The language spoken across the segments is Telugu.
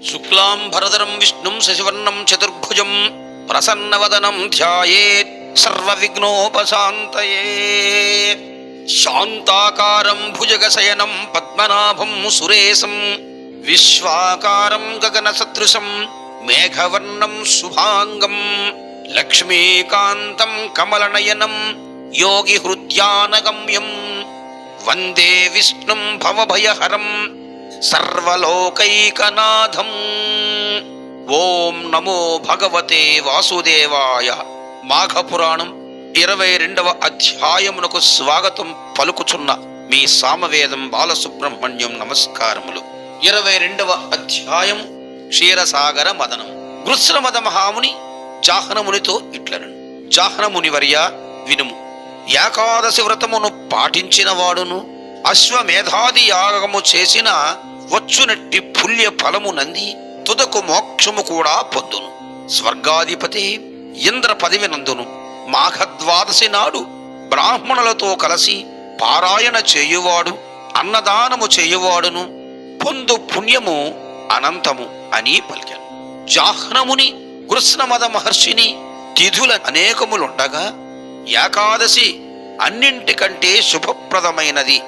శుక్లాంబరధరం విష్ణుం శశివర్ణం చతుర్భుజం ప్రసన్నవదనం ధ్యాయేత్ సర్వవిఘ్నోపశాంతయే. శాంతాకారం భుజగశయనం పద్మనాభం సురేశం విశ్వాకారం గగనసదృశం మేఘవర్ణం శుభాంగం లక్ష్మీకాంతం కమలనయనం యోగి హృద్యానగమ్యం వందే విష్ణుం భవభయహరం సర్వలోకైకనాథం. ఓం నమో భగవతే వాసుదేవాయ. మాఘపురాణం 22వ అధ్యాయమునకు స్వాగతం పలుకుచున్న మీ సామవేదం బాలసుబ్రహ్మణ్యం నమస్కారములు. 22వ అధ్యాయం క్షీరసాగర మదనం. గృత్స్రమద మహాముని జాహ్నమునితో ఇట్లను: జాహ్నముని వర్య వినుము. ఏకాదశి వ్రతమును పాటించిన వాడును అశ్వమేధాది యాగము చేసిన వచ్చునట్టి పుల్య ఫలము నంది తుదకు మోక్షము కూడా పొందును. స్వర్గాధిపతి ఇంద్ర పదవి నందును. మాఘద్వాదశి నాడు బ్రాహ్మణులతో కలిసి పారాయణ చేయువాడు అన్నదానము చేయువాడును పొందు పుణ్యము అనంతము అని పలికాను. జాహ్నముని కృష్ణమద మహర్షిని తిథుల అనేకములుండగా ఏకాదశి అన్నింటికంటే శుభప్రదమైనది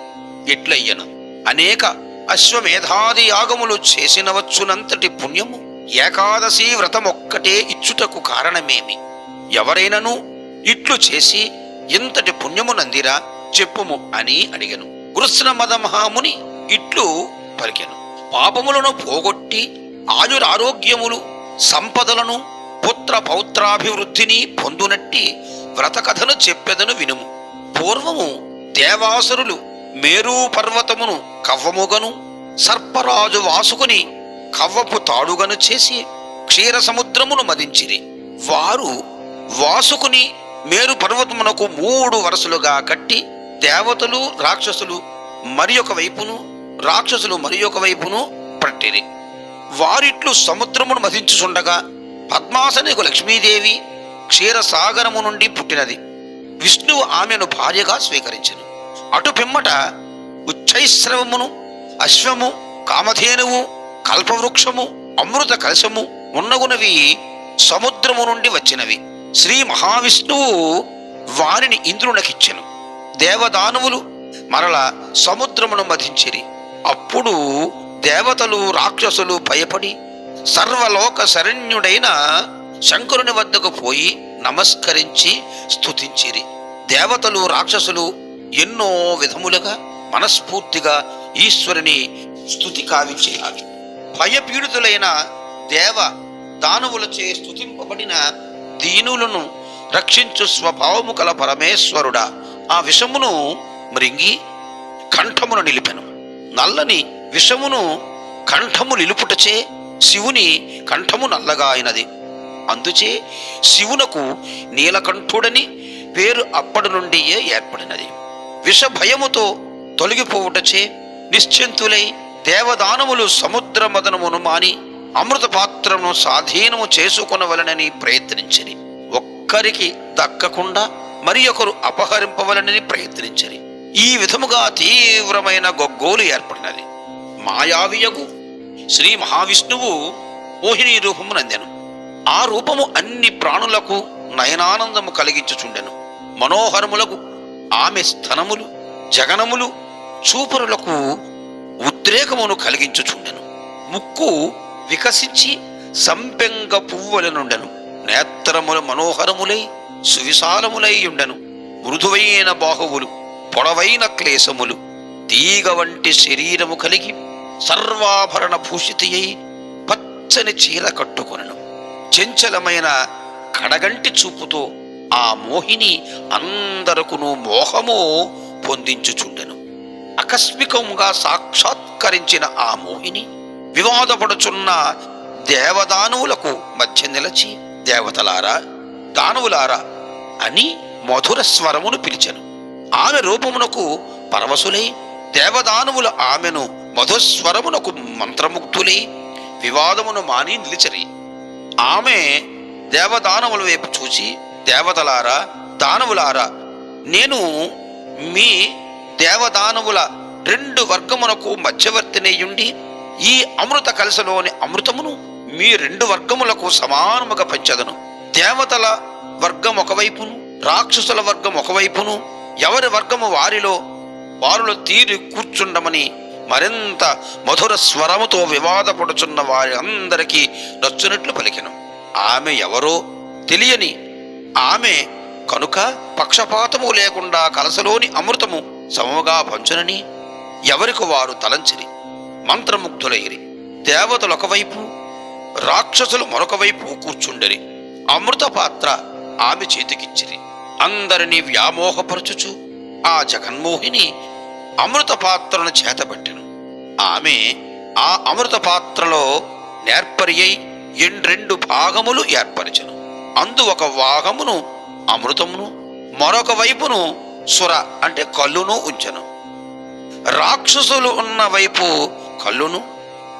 ఎట్లయ్యను. అనేక అశ్వమేధాది యాగములు చేసినవచ్చునంతటి పుణ్యము ఏకాదశి వ్రతమొక్కటే ఇచ్చుటకు కారణమేమి? ఎవరైనను ఇట్లు చేసి ఇంతటి పుణ్యము నందిరా చెప్పుము అని అడిగను. కృష్ణమద మహాముని ఇట్లు పలికెను: పాపములను పోగొట్టి ఆయురారోగ్యములు సంపదలను పుత్ర పౌత్రాభివృద్ధిని పొందునట్టి వ్రతకథను చెప్పెదను వినుము. పూర్వము దేవాసురులు మేరు పర్వతమును కవ్వముగను సర్పరాజు వాసుకుని కవ్వపు తాడుగను చేసి క్షీర సముద్రమును మదించిరి. వారు వాసుకుని మేరు పర్వతమునకు 3 వరుసలుగా కట్టి దేవతలు రాక్షసులు మరి ఒక వైపును రాక్షసులు మరి ఒక వైపును పట్టిరి. వారిట్లు సముద్రమును మదించుచుండగా పద్మాసనికు లక్ష్మీదేవి క్షీరసాగరము నుండి పుట్టినది. విష్ణువు ఆమెను భార్యగా స్వీకరించెను. అటు పిమ్మట ఉచ్చైశ్రవమును అశ్వము కామధేనువు కల్పవృక్షము అమృత కలశము ఉన్నగునవి సముద్రము నుండి వచ్చినవి. శ్రీ మహావిష్ణువు వారిని ఇంద్రునకిచ్చెను. దేవదానవులు మరల సముద్రమును మధించిరి. అప్పుడు దేవతలు రాక్షసులు భయపడి సర్వలోక శరణ్యుడైన శంకరుని వద్దకు పోయి నమస్కరించి స్తుతించిరి. దేవతలు రాక్షసులు ఎన్నో విధములుగా మనస్ఫూర్తిగా ఈశ్వరుని స్తుతి కావించినారు. భయపీడితులైన దేవ దానవులచే స్తుతింపబడిన దీనులను రక్షించు స్వభావము కల పరమేశ్వరుడా ఆ విషమును మృంగి కంఠమును నిలిపెను. నల్లని విషమును కంఠము నిలుపుటచే శివుని కంఠము నల్లగా అయినది. అందుచే శివునకు నీలకంఠుడని పేరు అప్పటి నుండియే ఏర్పడినది. విషభయముతో తొలగిపోవుటచే నిశ్చింతులై దేవదానములు సముద్ర మదనమును మాని అమృత పాత్రను స్వాధీనము చేసుకొనవలనని ప్రయత్నించిరి. ఒక్కరికి దక్కకుండా మరి ఒకరు అపహరింపవలనని ప్రయత్నించిరి. ఈ విధముగా తీవ్రమైన గొగ్గోలు ఏర్పడినది. మాయావియగు శ్రీ మహావిష్ణువు మోహిని రూపము నందెను. ఆ రూపము అన్ని ప్రాణులకు నయనానందము కలిగించుచుండెను. మనోహరములకు ఆమె స్థనములు జగనములు చూపరులకు ఉద్రేకమును కలిగించుచుండెను. ముక్కు వికసించి సంపెంగ పువ్వులనుండెను. నేత్రములు మనోహరములై సువిశాలములై ఉండెను. మృదువైన బాహువులు పొడవైన క్లేశములు తీగ వంటి శరీరము కలిగి సర్వాభరణ భూషితి అయి పచ్చని చీర కట్టుకొనెను. చెంచలమైన కడగంటి చూపుతో ఆ మోహిని అందరకును మోహము పొందించుచుండెను. ఆకస్మికముగా సాక్షాత్కరించిన ఆ మోహిని వివాదపడుచున్న దేవదానవులకు మధ్య నిలచి దేవతలారా దానవులారా అని మధుర స్వరమును పిలిచెను. ఆమె రూపమునకు పరవశులై దేవదానవులు ఆమెను మధుస్వరమునకు మంత్రముగ్ధులై వివాదమును మాని నిలిచరి. ఆమె దేవదానవుల వైపు చూచి దేవతలారా దానవులారా నేను మీ దేవదానవుల 2 వర్గమునకు మధ్యవర్తినయ్యుండి ఈ అమృత కలశలోని అమృతమును మీ 2 వర్గములకు సమానముగా పంచెదను. దేవతల వర్గం ఒకవైపును, రాక్షసుల వర్గం ఒకవైపును, ఎవరి వర్గము వారిలో తీరి కూర్చుండమని మరింత మధుర స్వరముతో వివాదపడుచున్న వారి అందరికీ నచ్చునట్లు పలికెను. ఆమె ఎవరో తెలియని ఆమె కనుక పక్షపాతము లేకుండా కలసలోని అమృతము సమముగా పంచునని ఎవరికి వారు తలంచిరి. మంత్రముగ్ధులైరి. దేవతలు ఒకవైపు, రాక్షసులు మరొక వైపు కూర్చుండరి. అమృత పాత్ర ఆమె చేతికిచ్చిరి. అందరినీ వ్యామోహపరచుచు ఆ జగన్మోహిని అమృత పాత్రను చేతబట్టెను. ఆమె ఆ అమృత పాత్రలో నేర్పరి అయి 2 భాగములు ఏర్పరచెను. అందు ఒక భాగమును అమృతమును, మరొక వైపును సుర అంటే కళ్ళును ఉంచెను. రాక్షసులు ఉన్న వైపు కళ్ళును,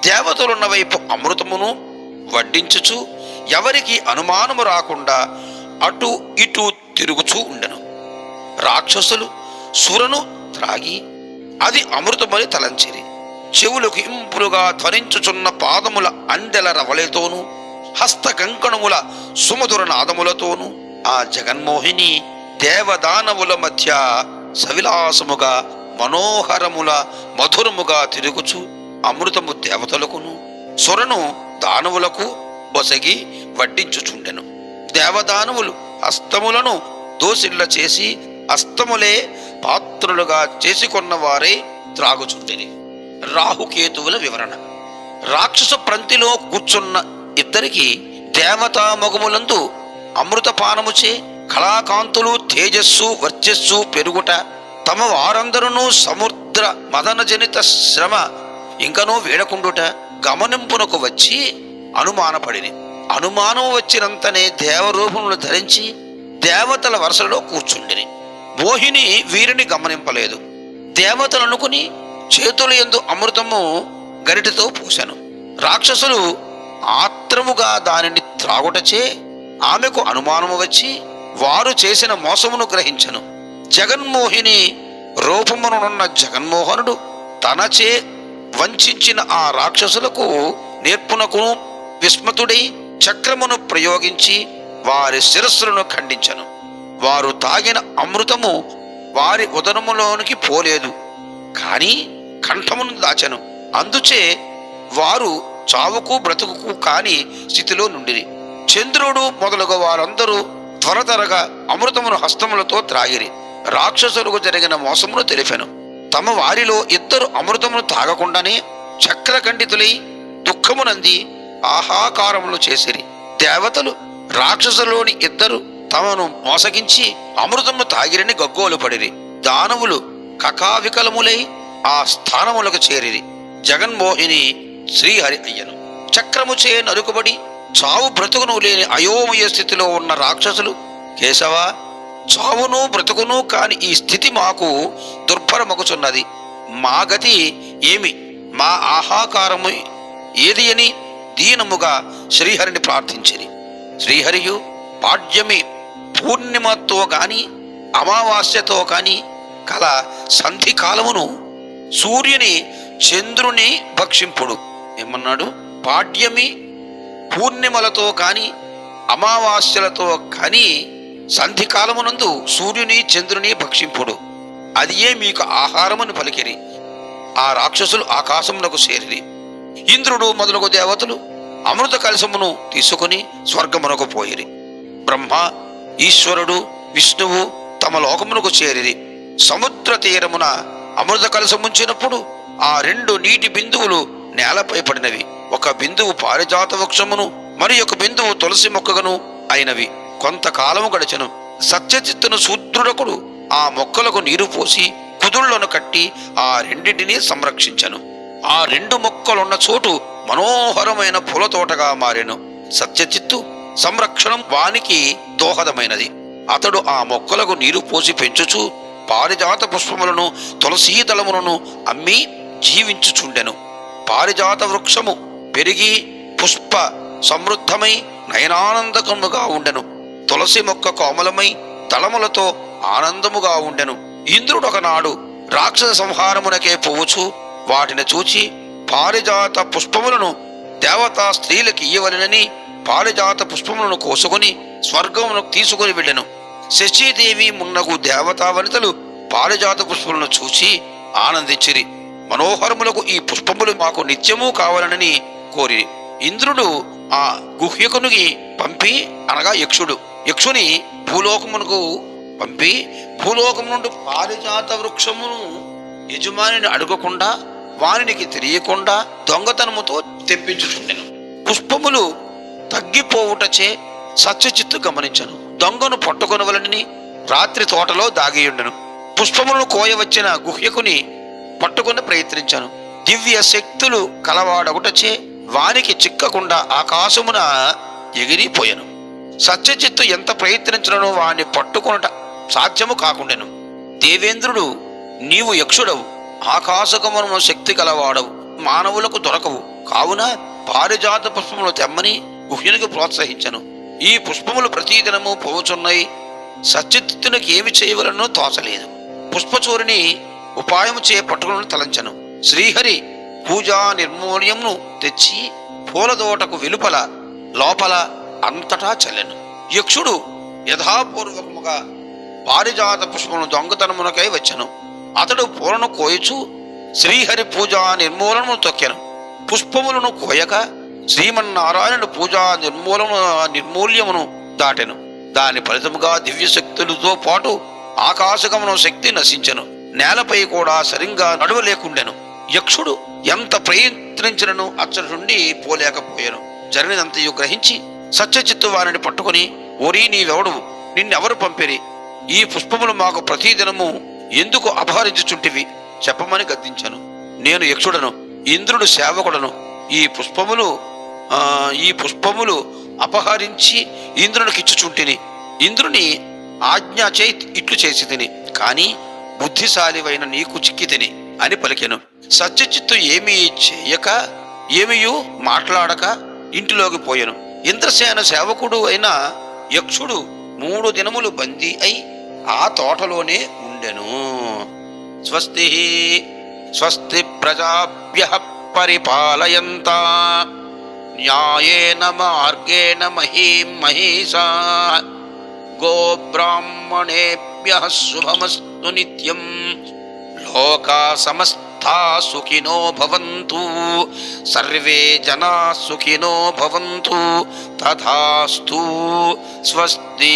దేవతలున్న వైపు అమృతమును వడ్డించుచు ఎవరికి అనుమానము రాకుండా అటు ఇటు తిరుగుచూ ఉండెను. రాక్షసులు సురను త్రాగి అది అమృతమని తలంచిరి. చెవులకు ఇంపులుగా ధ్వనించుచున్న పాదముల అందెల రవళితోనూ, హస్త కంకణముల సుమధుర నాదములతోనూ ఆ జగన్మోహిని దేవదానవుల మధ్య సవిలాసముగా మనోహరముల మధురముగా తిరుగుచు అమృతము దేవతలకును, సురను దానవులకు బొసగి వడ్డించుచుండెను. దేవదానవులు హస్తములను దోసిళ్ళ చేసి హస్తములే పాత్రలుగా చేసుకొన్న వారే త్రాగుచుండిరి. రాహుకేతువుల వివరణ. రాక్షస ప్రంతిలో కూర్చున్న ఇద్దరికి దేవతా మొగములందు అమృతపానముచే కళాకాంతులు, తేజస్సు, వర్చస్సు పెరుగుట, తమ వారందరూ సముద్ర మదనజనిత శ్రమ ఇంకనూ వేడకుండుట గమనింపునకు వచ్చి అనుమానపడిని. అనుమానం వచ్చినంతనే దేవరూపములు ధరించి దేవతల వరుసలో కూర్చుండిని. మోహిని వీరిని గమనింపలేదు. దేవతలనుకుని చేతుల యందు అమృతము గరిటెతో పూసెను. రాక్షసులు ఆత్రముగా దానిని త్రాగుటచే ఆమెకు అనుమానము వచ్చి వారు చేసిన మోసమును గ్రహించెను. జగన్మోహిని రూపమునున్న జగన్మోహనుడు తనచే వంచిన ఆ రాక్షసులకు నేర్పునకు విస్మతుడై చక్రమును ప్రయోగించి వారి శిరస్సులను ఖండించెను. వారు తాగిన అమృతము వారి ఉదరములోనికి పోలేదు, కాని కంఠమును దాచెను. అందుచే వారు చావుకు బ్రతుకుకు కాని స్థితిలో నుండిరి. చంద్రుడు మొదలుగా వారందరూ త్వరతరగా అమృతమును హస్తములతో త్రాగిరి. రాక్షసులకు జరిగిన మోసమును తెలిపెను. తమ వారిలో 2 అమృతమును తాగకుండానే చక్రఖండితులై దుఃఖమునంది ఆహాకారములు చేసిరి. దేవతలు రాక్షసులోని 2 తమను మోసగించి అమృతమును తాగిరని గగ్గోలు పడిరి. దానవులు కకావికలములై ఆ స్థానములకు చేరిరి. జగన్మోహిని శ్రీహరి అయ్యను. చక్రముచే నరుకుబడి చావు బ్రతుకును లేని అయోమయ స్థితిలో ఉన్న రాక్షసులు, కేశవ, చావును బ్రతుకును కాని ఈ స్థితి మాకు దుర్భరమగుచున్నది. మా గతి ఏమి, మా ఆహాకారము ఏది అని దీనముగా శ్రీహరిని ప్రార్థించిరి. శ్రీహరియు పాడ్యమి పూర్ణిమతో కాని అమావాస్యతో కాని కల సంధి కాలమును సూర్యుని చంద్రుని భక్షింపుడు. ఏమన్నాడు? పాడ్యమి పూర్ణిమలతో కాని అమావాస్యలతో కాని సంధి కాలమునందు సూర్యుని చంద్రుని భక్షింపుడు. అది ఏ మీకు ఆహారమును పలికిరి. ఆ రాక్షసులు ఆకాశమునకు చేరిరి. ఇంద్రుడు మొదలగు దేవతలు అమృత కలశమును తీసుకుని స్వర్గమునకు పోయిరి. బ్రహ్మ, ఈశ్వరుడు, విష్ణువు తమ లోకమునకు చేరిరి. సముద్ర తీరమున అమృత కలశముంచినప్పుడు ఆ 2 నీటి బిందువులు నేలపై పడినవి. ఒక బిందువు పారిజాత వృక్షమును, మరి ఒక బిందువు తులసి మొక్కగను అయినవి. కొంతకాలము గడిచెను. సత్యచిత్తును శూద్రుడకుడు ఆ మొక్కలకు నీరు పోసి కుదుళ్లను కట్టి ఆ 2 సంరక్షించెను. ఆ 2 మొక్కలున్న చోటు మనోహరమైన పూల తోటగా మారెను. సత్యచిత్తు సంరక్షణం వానికి దోహదమైనది. అతడు ఆ మొక్కలకు నీరు పోసి పెంచుచు పారిజాత పుష్పములను, తులసీదళములను అమ్మి జీవించుచుండెను. పారిజాత వృక్షము పెరిగి పుష్ప సమృద్ధమై నయనానందకముగా ఉండెను. తులసి మొక్క కోమలమై దళములతో ఆనందముగా ఉండెను. ఇంద్రుడొకనాడు రాక్షస సంహారమునకే పోవుచు వాటిని చూచి పారిజాత పుష్పములను దేవతా స్త్రీలకు ఇయ్యవలెనని పారిజాత పుష్పములను కోసుకొని స్వర్గమునకు తీసుకొని వెళ్ళెను. శచీదేవి మున్నగు దేవతా వనితలు పారిజాత పుష్పములను చూసి ఆనందించిరి. మనోహరములకు ఈ పుష్పములు మాకు నిత్యము కావాలనని కోరి ఇంద్రుడు ఆ గుహ్యకునికి పంపి, అనగా యక్షుని భూలోకమునకు పంపి, భూలోకము నుండి పారిజాత వృక్షమును యజమానిని అడగకుండా, వానికి తెలియకుండా దొంగతనముతో తెప్పించుచుండెను. పుష్పములు తగ్గిపోవుటచే సత్యచిత్తు గమనించను. దొంగను పట్టుకొనవలనని రాత్రి తోటలో దాగియుండెను. పుష్పములను కోయవచ్చిన గుహ్యకుని పట్టుకుని ప్రయత్నించాను. దివ్య శక్తులు కలవాడగుటచే వానికి చిక్కకుండా ఆకాశమున ఎగిరిపోయాను. సత్యచిత్తు ఎంత ప్రయత్నించనో వాణ్ణి పట్టుకొనుట సాధ్యము కాకుండెను. దేవేంద్రుడు, నీవు యక్షుడవు, ఆకాశగమనము శక్తి గలవాడవు, మానవులకు దొరకవు, కావున పారిజాత పుష్పములు తెమ్మని గుహ్యునికి ప్రోత్సహించను. ఈ పుష్పములు ప్రతిదినము పోవుచున్నాయి. సత్యచిత్తునికి ఏమి చేయవలనో తోచలేదు. పుష్పచూరిని ఉపాయము చే పట్టుకుని తలంచను. శ్రీహరి పూజా నిర్మూల్యమును తెచ్చి పూలదోటకు వెలుపల లోపల అంతటా చల్లెను. యక్షుడు యథాపూర్వకముగా పారిజాత పుష్పమును దొంగతనమునకై వచ్చెను. అతడు పూలను కోయచు శ్రీహరి పూజా నిర్మూలమును తొక్కెను. పుష్పములను కోయక శ్రీమన్నారాయణుడు పూజా నిర్మూల్యమును దాటెను. దాని ఫలితముగా దివ్యశక్తులతో పాటు ఆకాశగమనం శక్తి నశించెను. నేలపై కూడా సరిగ్గా నడవలేకుండెను. యక్షుడు ఎంత ప్రయత్నించినను అచ్చటి నుండి పోలేకపోయాను. జరిగినంతయు గ్రహించి సత్యచిత్తు వారిని పట్టుకుని, ఓరీ నీవెవడు, నిన్నెవరు పంపిరి? ఈ పుష్పములు మాకు ప్రతిదినము ఎందుకు అపహరించుచుంటివి? చెప్పమని గద్దించాను. నేను యక్షుడను, ఇంద్రుడు సేవకుడను. ఈ పుష్పములు అపహరించి ఇంద్రునికిచ్చుచుంటిని. ఇంద్రుని ఆజ్ఞ చే ఇట్లు చేసి తిని, కాని బుద్ధిశాలివైన నీకు చిక్కి తిని అని పలికెను. సత్యచిత్తు ఏమీ చేయక, ఏమీయూ మాట్లాడక ఇంటిలోకి పోయెను. ఇంద్రసేన సేవకుడు అయిన యక్షుడు 3 దినములు బందీ అయి ఆ తోటలోనే ఉండెను. స్వస్తి స్వస్తి ప్రజాభ్యః పరిపాలయంతా న్యాయేన మార్గేణ మహీం మహీషా గోబ్రాహ్మణేభ్యః శుభమస్తు నిత్యం. లోకా సమస్తా సుఖినో భవంతు, సర్వే జనా సుఖినో భవంతు. తథాస్తు. స్వస్తి.